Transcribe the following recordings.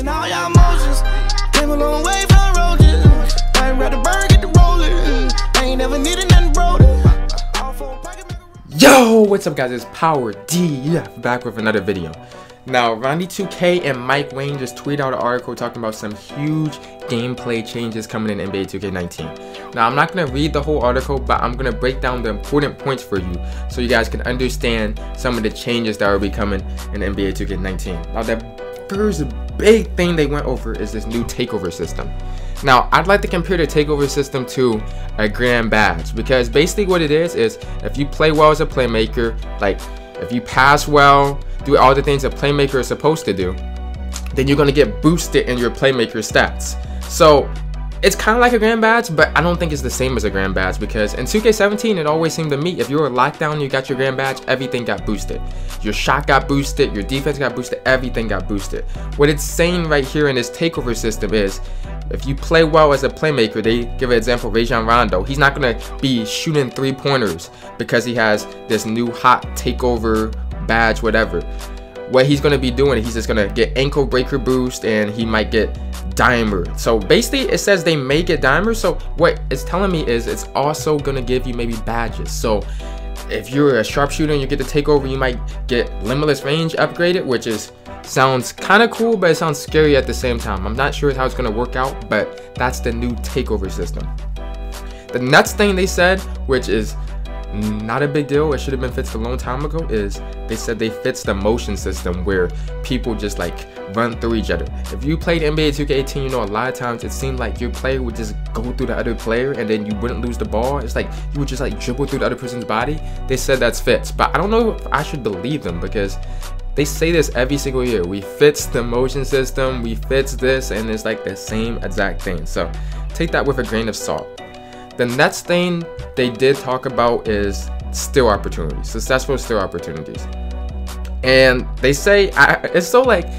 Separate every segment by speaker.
Speaker 1: feeling all your emotions. Came a long way from roaches. I ain't ready to burn, get the rolling. I ain't never needed nothing broken.
Speaker 2: Yo, what's up guys, it's Power D back with another video. Now, Ronnie2K and Mike Wayne just tweeted out an article talking about some huge gameplay changes coming in NBA 2K19. Now, I'm not going to read the whole article, but I'm going to break down the important points for you so you guys can understand some of the changes that will be coming in NBA 2K19. Now, the first big thing they went over is this new Takeover System. Now, I'd like to compare the Takeover System to a grand badge, because basically what it is if you play well as a playmaker, like if you pass well, do all the things a playmaker is supposed to do, then you're going to get boosted in your playmaker stats. So it's kind of like a grand badge, but I don't think it's the same as a grand badge, because in 2K17 it always seemed to me, if you were locked down and you got your grand badge, everything got boosted. Your shot got boosted, your defense got boosted, everything got boosted. What it's saying right here in this Takeover System is, if you play well as a playmaker, they give an example, Rajon Rondo, he's not going to be shooting 3-pointers because he has this new hot Takeover badge, whatever. What he's going to be doing, he's just going to get ankle breaker boost, and he might get dimer. So basically it says they may get dimer, so what it's telling me is it's also going to give you maybe badges. So if you're a sharpshooter and you get the Takeover, you might get limitless range upgraded, which is sounds kind of cool, but it sounds scary at the same time. I'm not sure how it's going to work out, but that's the new Takeover System. The next thing they said, which is not a big deal, it should have been fixed a long time ago, is they said they fixed the motion system where people just like run through each other. If you played NBA 2K18, you know a lot of times it seemed like your player would just go through the other player and then you wouldn't lose the ball. It's like you would just like dribble through the other person's body. They said that's fixed, but I don't know if I should believe them, because they say this every single year. We fixed the motion system, we fixed this, and it's like the same exact thing. So take that with a grain of salt. The next thing they did talk about is steal opportunities, successful steal opportunities. And they say, it's like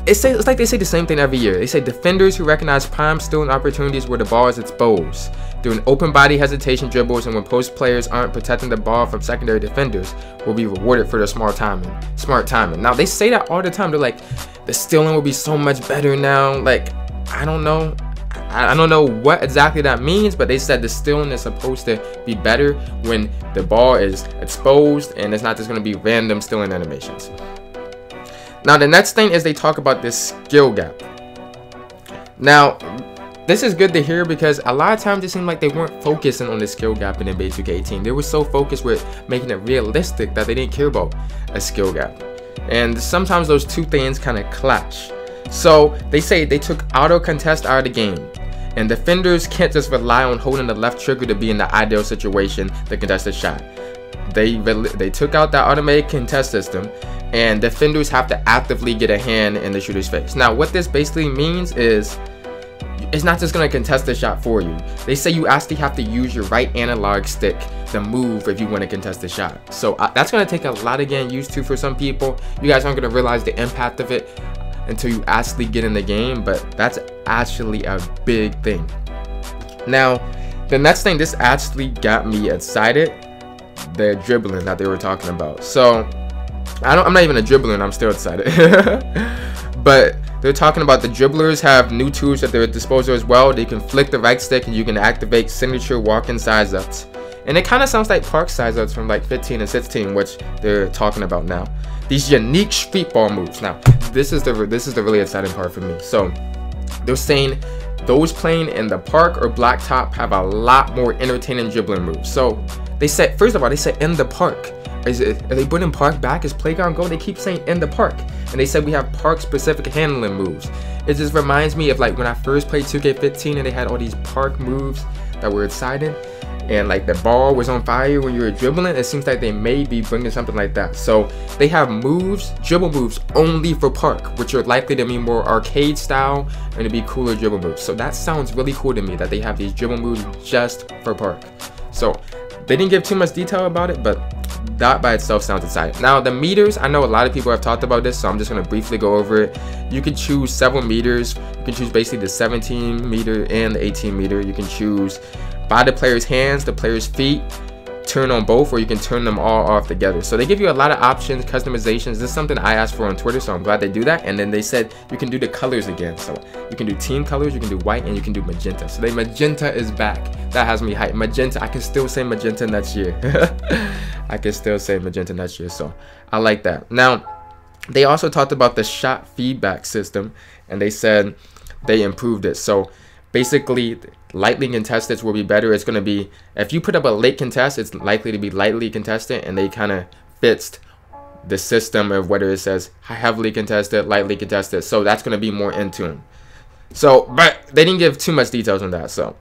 Speaker 2: they say the same thing every year. They say defenders who recognize prime stealing opportunities where the ball is exposed during open body hesitation dribbles, and when post players aren't protecting the ball from secondary defenders, will be rewarded for their smart timing. Now they say that all the time. They're like, the stealing will be so much better now. Like, I don't know what exactly that means, but they said the stealing is supposed to be better when the ball is exposed and it's not just going to be random stealing animations. Now the next thing is they talk about this skill gap. Now this is good to hear, because a lot of times it seemed like they weren't focusing on the skill gap in NBA 2K18. They were so focused with making it realistic that they didn't care about a skill gap. And sometimes those two things kind of clash. So they say they took auto contest out of the game, and defenders can't just rely on holding the left trigger to be in the ideal situation to contest a shot. They took out that automatic contest system, and defenders have to actively get a hand in the shooter's face. Now what this basically means is it's not just going to contest the shot for you. They say you actually have to use your right analog stick to move if you want to contest the shot. So that's going to take a lot of getting used to for some people. You guys aren't going to realize the impact of it until you actually get in the game, but that's actually a big thing. Now the next thing, this actually got me excited, the dribbling that they were talking about. So I'm not even a dribbler and I'm still excited. But they're talking about the dribblers have new tools at their disposal as well. They can flick the right stick and you can activate signature walk-in size ups. And it kind of sounds like Park size ups from like 15 and 16, which they're talking about now. These unique street ball moves. Now, this is the really exciting part for me. So they're saying those playing in the park or blacktop have a lot more entertaining dribbling moves. So they said, first of all, they said in the park. Are they putting park back as playground go? They keep saying in the park, and they said we have park specific handling moves. It just reminds me of like when I first played 2K15 and they had all these park moves that were exciting, and like the ball was on fire when you were dribbling. It seems like they may be bringing something like that. So they have moves, dribble moves only for park, which are likely to be more arcade style and to be cooler dribble moves. So that sounds really cool to me, that they have these dribble moves just for park. So they didn't give too much detail about it, but that by itself sounds exciting. Now the meters, I know a lot of people have talked about this, so I'm just going to briefly go over it. You can choose several meters. You can choose basically the 17 meter and the 18 meter. You can choose by the player's hands, the player's feet, turn on both, or you can turn them all off together. So they give you a lot of options, customizations. This is something I asked for on Twitter, so I'm glad they do that. And then they said you can do the colors again. So you can do team colors, you can do white, and you can do magenta. So magenta is back. That has me hyped. Magenta, I can still say magenta next year. I can still say magenta next year, so I like that. Now, they also talked about the shot feedback system, and they said they improved it. So basically, lightly contested will be better. It's going to be, if you put up a late contest, it's likely to be lightly contested, and they kind of fixed the system of whether it says heavily contested, lightly contested. So that's going to be more in tune. So, but they didn't give too much details on that. So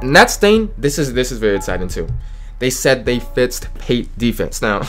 Speaker 2: next thing, this is very exciting too. They said they fixed paint defense. Now,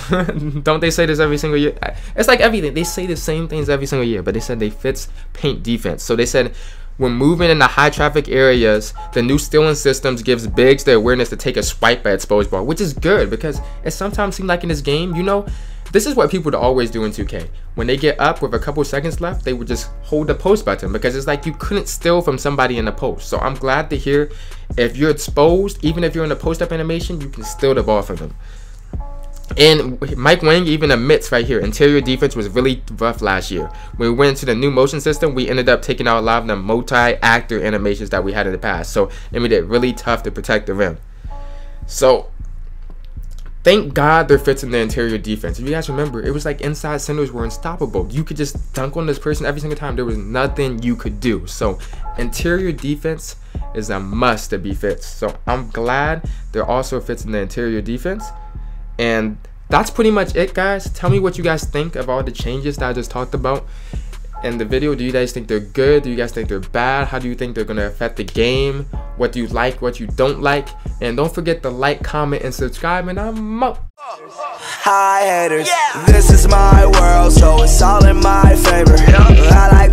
Speaker 2: don't they say this every single year? It's like everything. They say the same things every single year, but they said they fixed paint defense. So they said, when moving in the high traffic areas, the new stealing systems gives bigs the awareness to take a swipe at exposed ball, which is good because it sometimes seems like in this game, you know, this is what people would always do in 2K. When they get up with a couple seconds left, they would just hold the post button because it's like you couldn't steal from somebody in the post. So I'm glad to hear if you're exposed, even if you're in the post-up animation, you can steal the ball from them. And Mike Wang even admits right here, interior defense was really rough last year. When we went into the new motion system, we ended up taking out a lot of the multi-actor animations that we had in the past. So it made it really tough to protect the rim. So thank God they're fixing the interior defense. If you guys remember, it was like inside centers were unstoppable. You could just dunk on this person every single time. There was nothing you could do. So interior defense is a must to be fixed. So I'm glad they're also fixing the interior defense. And that's pretty much it, guys. Tell me what you guys think of all the changes that I just talked about in the video. Do you guys think they're good? Do you guys think they're bad? How do you think they're going to affect the game? What do you like? What you don't like? And don't forget to like, comment, and subscribe. And I'm out.
Speaker 1: Hi haters, this is my world, so it's all in my favor. I like